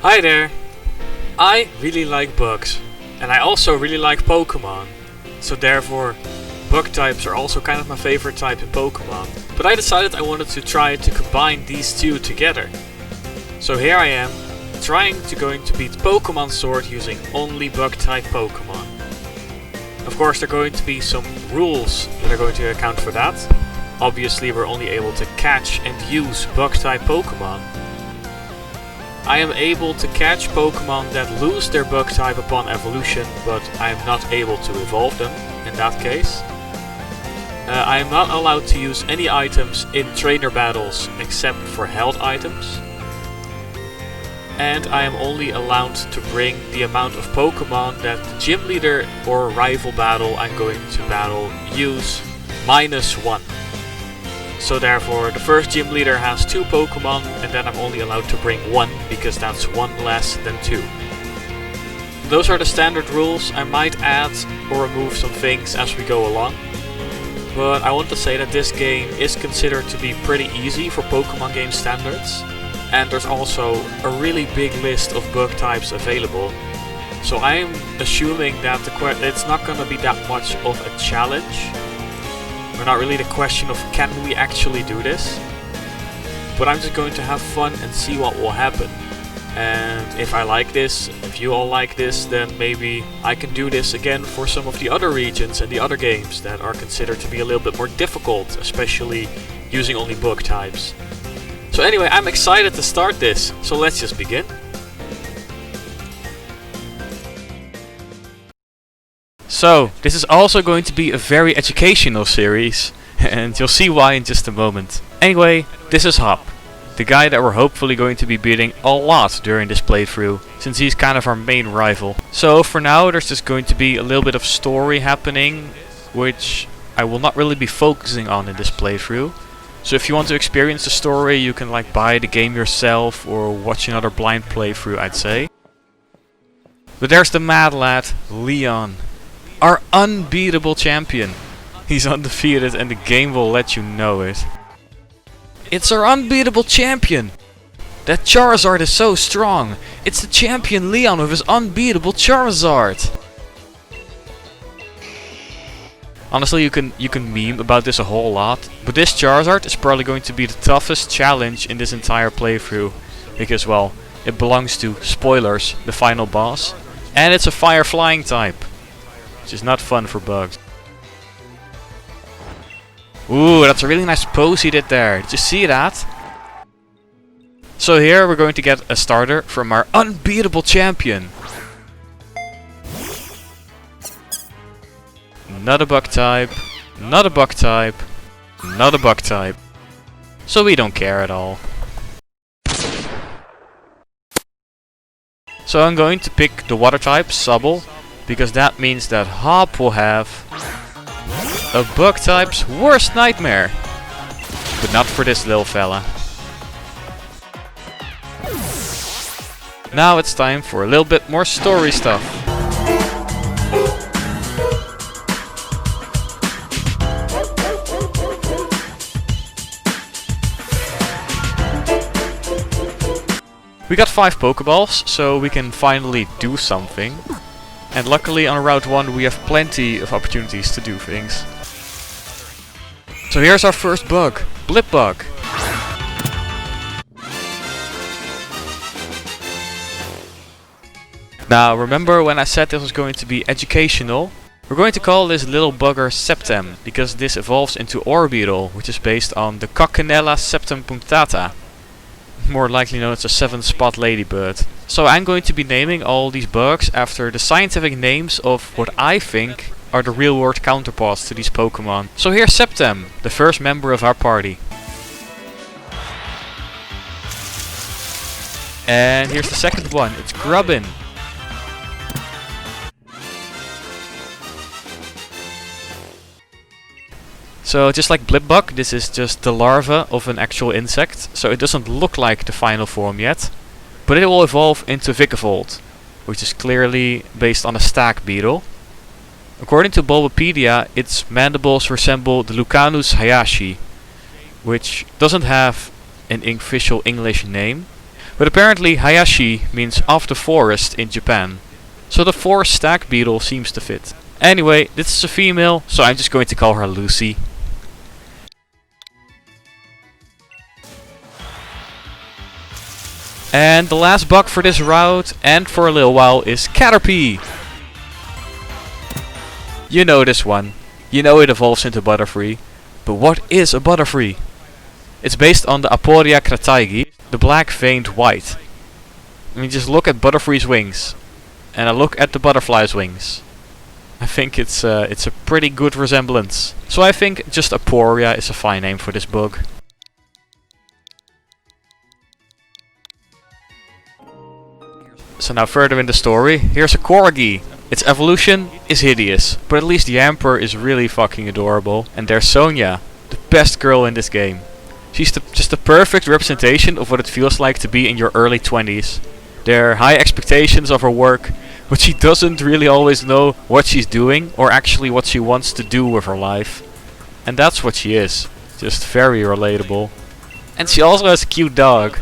Hi there! I really like bugs, and I also really like Pokémon, so therefore bug types are also kind of my favorite type in Pokémon. But I decided I wanted to try to combine these two together. So here I am, trying to beat Pokémon Sword using only bug type Pokémon. Of course there are going to be some rules that are going to account for that. Obviously we're only able to catch and use bug type Pokémon. I am able to catch Pokémon that lose their bug type upon evolution, but I am not able to evolve them in that case. I am not allowed to use any items in trainer battles except for held items. And I am only allowed to bring the amount of Pokémon that the gym leader or rival battle I'm going to battle use -1. So therefore the first gym leader has 2 Pokémon and then I'm only allowed to bring 1 because that's 1 less than 2. Those are the standard rules. I might add or remove some things as we go along. But I want to say that this game is considered to be pretty easy for Pokémon game standards. And there's also a really big list of bug types available. So I'm assuming that it's not gonna be that much of a challenge. We're not really the question of can we actually do this. But I'm just going to have fun and see what will happen. And if I like this, if you all like this, then maybe I can do this again for some of the other regions and the other games that are considered to be a little bit more difficult, especially using only bug types. So anyway, I'm excited to start this, so let's just begin. So, this is also going to be a very educational series, and you'll see why in just a moment. Anyway, this is Hop, the guy that we're hopefully going to be beating a lot during this playthrough, since he's kind of our main rival. So for now there's just going to be a little bit of story happening, which I will not really be focusing on in this playthrough. So if you want to experience the story, you can like buy the game yourself or watch another blind playthrough, I'd say. But there's the mad lad, Leon. Our unbeatable champion. He's undefeated and the game will let you know it. It's our unbeatable champion! That Charizard is so strong! It's the champion Leon with his unbeatable Charizard! Honestly, you can meme about this a whole lot, but this Charizard is probably going to be the toughest challenge in this entire playthrough. Because, well, it belongs to, spoilers, the final boss. And it's a fire flying type. Which is not fun for bugs. Ooh, that's a really nice pose he did there. Did you see that? So here we're going to get a starter from our unbeatable champion. Not a bug type, not a bug type, not a bug type. So we don't care at all. So I'm going to pick the water type, Sobble, because that means that Hop will have a bug type's worst nightmare. But not for this little fella. Now it's time for a little bit more story stuff. We got 5 Pokeballs, so we can finally do something. And luckily on Route 1 we have plenty of opportunities to do things. So here's our first bug, Blip Bug. Now remember when I said this was going to be educational? We're going to call this little bugger Septem, because this evolves into Orbeetle, which is based on the Coccinella septempunctata. More likely known as a 7-spot ladybird. So I'm going to be naming all these bugs after the scientific names of what I think are the real world counterparts to these Pokemon. So here's Septem, the first member of our party. And here's the second one, it's Grubbin. So just like Blipbug, this is just the larva of an actual insect, so it doesn't look like the final form yet. But it will evolve into Vikavolt, which is clearly based on a stag beetle. According to Bulbapedia, its mandibles resemble the Lucanus hayashi, which doesn't have an official English name, But apparently Hayashi means of the forest in Japan. So the forest stag beetle seems to fit. Anyway, this is a female, so I'm just going to call her Lucy. And the last bug for this route, and for a little while, is Caterpie. You know this one. You know it evolves into Butterfree. But what is a Butterfree? It's based on the Aporia krataigi, the black veined white. I mean, just look at Butterfree's wings. And I look at the butterfly's wings. I think it's a pretty good resemblance. So I think just Aporia is a fine name for this bug. So now further in the story, here's a Corgi. Its evolution is hideous, but at least Yamper is really fucking adorable. And there's Sonia, the best girl in this game. She's just the perfect representation of what it feels like to be in your early 20s. There are high expectations of her work, but she doesn't really always know what she's doing or actually what she wants to do with her life. And that's what she is. Just very relatable. And she also has a cute dog.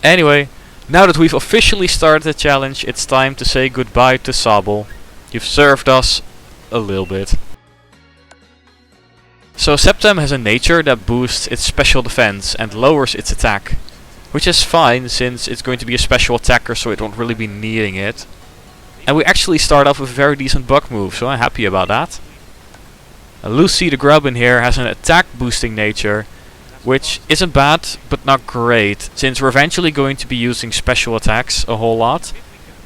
Anyway, now that we've officially started the challenge, it's time to say goodbye to Sable. You've served us a little bit. So Septem has a nature that boosts its special defense and lowers its attack. Which is fine since it's going to be a special attacker, so it won't really be needing it. And we actually start off with a very decent bug move, so I'm happy about that. Lucy the grub in here has an attack boosting nature, which isn't bad, but not great, since we're eventually going to be using special attacks a whole lot.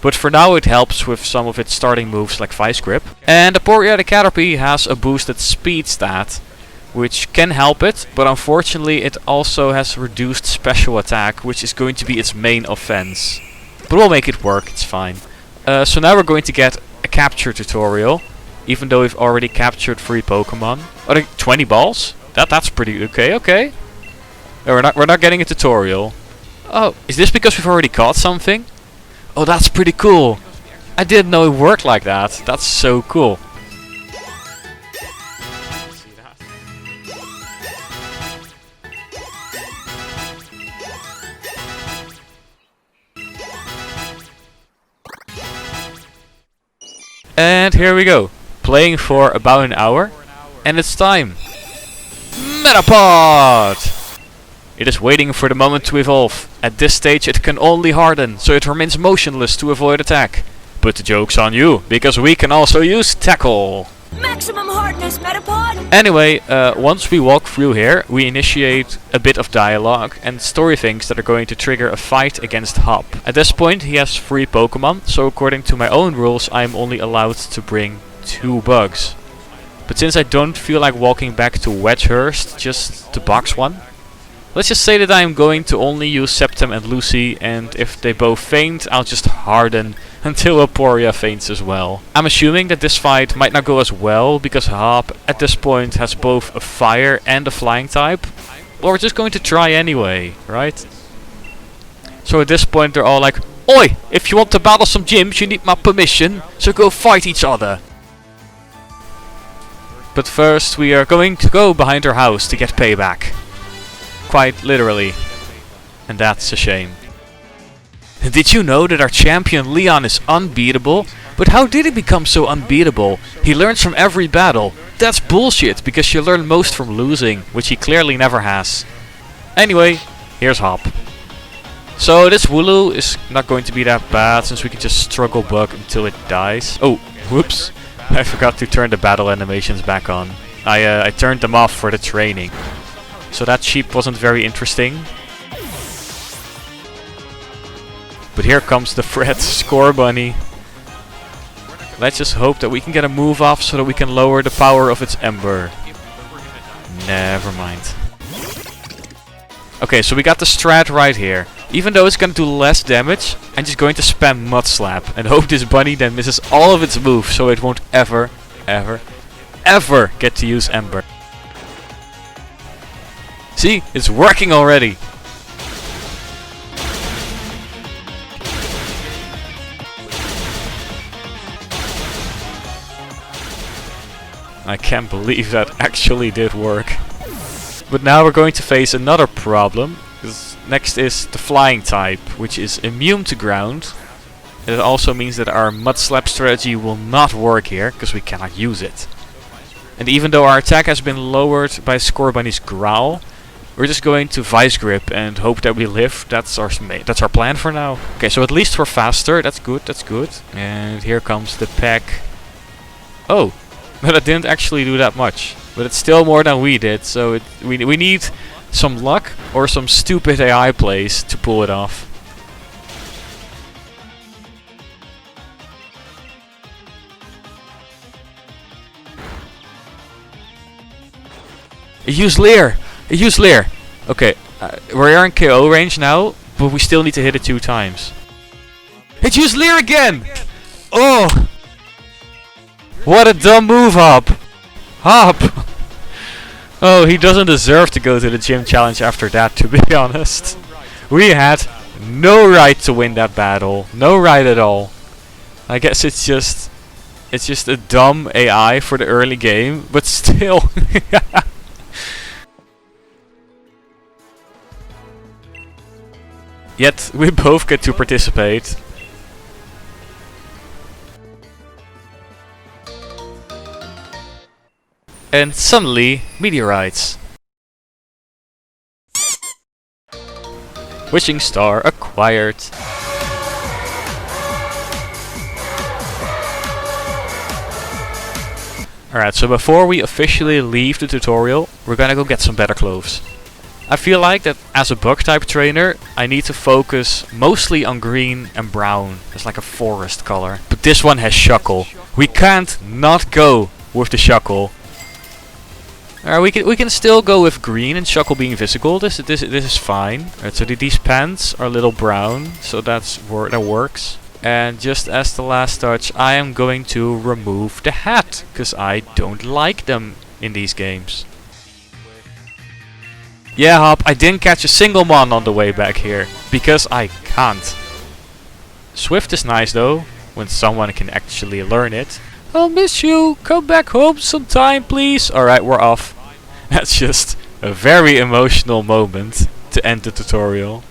But for now it helps with some of its starting moves like Vice Grip. And Aporia the Caterpie has a boosted speed stat, which can help it, but unfortunately it also has reduced special attack, which is going to be its main offense. But we'll make it work, it's fine. So now we're going to get a capture tutorial, even though we've already captured 3 Pokemon. Oh, 20 balls? That's pretty okay. No, we're not getting a tutorial. Oh, is this because we've already caught something? Oh, that's pretty cool. I didn't know it worked like that. That's so cool. And here we go. Playing for about an hour. And it's time. Metapod! It is waiting for the moment to evolve. At this stage it can only harden, so it remains motionless to avoid attack. But the joke's on you, because we can also use Tackle. Maximum hardness, Metapod! Anyway, once we walk through here, we initiate a bit of dialogue and story things that are going to trigger a fight against Hop. At this point he has 3 Pokemon, so according to my own rules I'm only allowed to bring 2 bugs. But since I don't feel like walking back to Wedgehurst just to box one, let's just say that I'm going to only use Septem and Lucy, and if they both faint, I'll just harden until Aporia faints as well. I'm assuming that this fight might not go as well, because Hop at this point has both a fire and a flying type. But we're just going to try anyway, right? So at this point they're all like, "Oi! If you want to battle some gyms, you need my permission, so go fight each other." But first we are going to go behind her house to get payback. Quite literally. And that's a shame. Did you know that our champion Leon is unbeatable? But how did he become so unbeatable? He learns from every battle. That's bullshit, because you learn most from losing, which he clearly never has. Anyway, here's Hop. So this Wooloo is not going to be that bad, since we can just struggle bug until it dies. Oh, whoops. I forgot to turn the battle animations back on. I turned them off for the training. So that sheep wasn't very interesting. But here comes the Fred Score Bunny. Let's just hope that we can get a move off so that we can lower the power of its Ember. Never mind. Okay, so we got the strat right here. Even though it's gonna do less damage, I'm just going to spam Mud Slap and hope this bunny then misses all of its moves, so it won't ever get to use Ember. See, it's working already. I can't believe that actually did work. But now we're going to face another problem. 'Cause next is the flying type, which is immune to ground. It also means that our mud slap strategy will not work here, because we cannot use it. And even though our attack has been lowered by Scorbunny's growl, we're just going to Vice Grip and hope that we live. That's our plan for now. Okay, so at least we're faster. That's good, that's good. And here comes the pack. Oh, but it didn't actually do that much. But it's still more than we did, so we need some luck or some stupid AI plays to pull it off. Use Leer! Use Leer! Okay, we're in KO range now, but we still need to hit it 2 times. It used Leer again! Oh! What a dumb move, Hop! Hop! Oh, he doesn't deserve to go to the gym challenge after that, to be honest. We had no right to win that battle. No right at all. I guess it's just a dumb AI for the early game, but still. Yet we both get to participate. And suddenly, meteorites. Wishing star acquired. Alright, so before we officially leave the tutorial, we're gonna go get some better clothes. I feel like that as a bug type trainer, I need to focus mostly on green and brown. It's like a forest color. But this one has Shuckle. We can't not go with the Shuckle. Alright, we can still go with green and Shuckle being physical. This is fine. Alright, so these pants are a little brown, so that works. And just as the last touch, I am going to remove the hat, because I don't like them in these games. Yeah, Hop, I didn't catch a single mon on the way back here, because I can't. Swift is nice though, when someone can actually learn it. I'll miss you, come back home sometime please. Alright, we're off. That's just a very emotional moment to end the tutorial.